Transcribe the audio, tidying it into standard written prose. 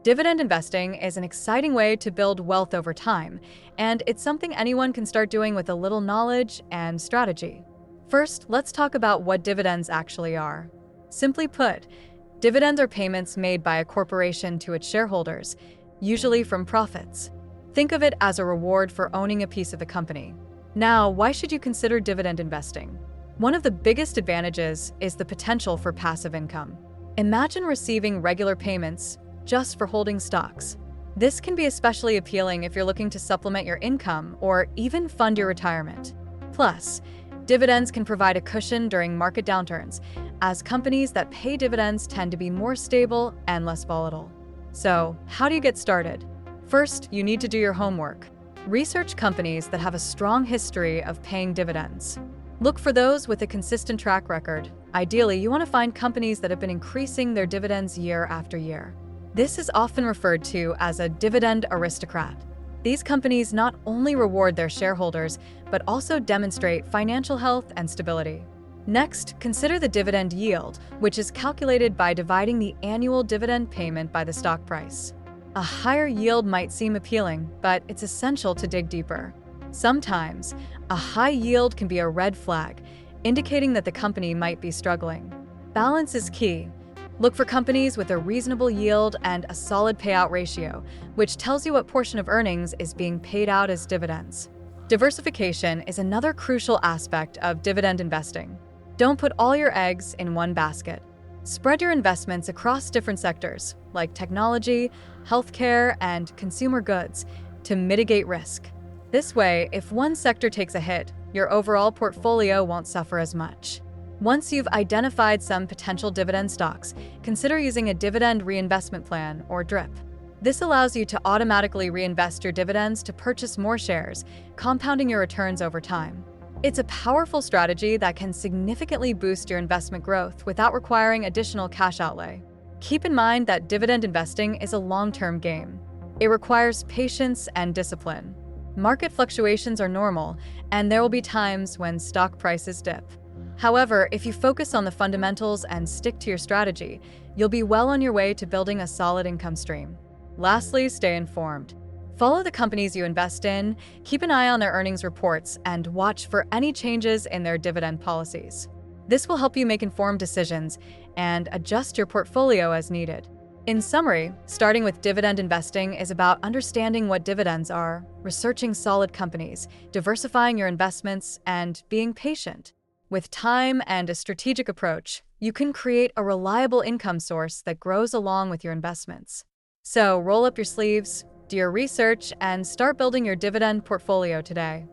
Dividend investing is an exciting way to build wealth over time, and it's something anyone can start doing with a little knowledge and strategy. First, let's talk about what dividends actually are. Simply put, dividends are payments made by a corporation to its shareholders, usually from profits. Think of it as a reward for owning a piece of a company. Now, why should you consider dividend investing? One of the biggest advantages is the potential for passive income. Imagine receiving regular payments just for holding stocks. This can be especially appealing if you're looking to supplement your income or even fund your retirement. Plus, dividends can provide a cushion during market downturns, as companies that pay dividends tend to be more stable and less volatile. So, how do you get started? First, you need to do your homework. Research companies that have a strong history of paying dividends. Look for those with a consistent track record. Ideally, you want to find companies that have been increasing their dividends year after year. This is often referred to as a dividend aristocrat. These companies not only reward their shareholders, but also demonstrate financial health and stability. Next, consider the dividend yield, which is calculated by dividing the annual dividend payment by the stock price. A higher yield might seem appealing, but it's essential to dig deeper. Sometimes, a high yield can be a red flag, indicating that the company might be struggling. Balance is key. Look for companies with a reasonable yield and a solid payout ratio, which tells you what portion of earnings is being paid out as dividends. Diversification is another crucial aspect of dividend investing. Don't put all your eggs in one basket. Spread your investments across different sectors, like technology, healthcare, and consumer goods, to mitigate risk. This way, if one sector takes a hit, your overall portfolio won't suffer as much. Once you've identified some potential dividend stocks, consider using a dividend reinvestment plan, or DRIP. This allows you to automatically reinvest your dividends to purchase more shares, compounding your returns over time. It's a powerful strategy that can significantly boost your investment growth without requiring additional cash outlay. Keep in mind that dividend investing is a long-term game. It requires patience and discipline. Market fluctuations are normal, and there will be times when stock prices dip. However, if you focus on the fundamentals and stick to your strategy, you'll be well on your way to building a solid income stream. Lastly, stay informed. Follow the companies you invest in, keep an eye on their earnings reports, and watch for any changes in their dividend policies. This will help you make informed decisions and adjust your portfolio as needed. In summary, starting with dividend investing is about understanding what dividends are, researching solid companies, diversifying your investments, and being patient. With time and a strategic approach, you can create a reliable income source that grows along with your investments. So roll up your sleeves, do your research, and start building your dividend portfolio today.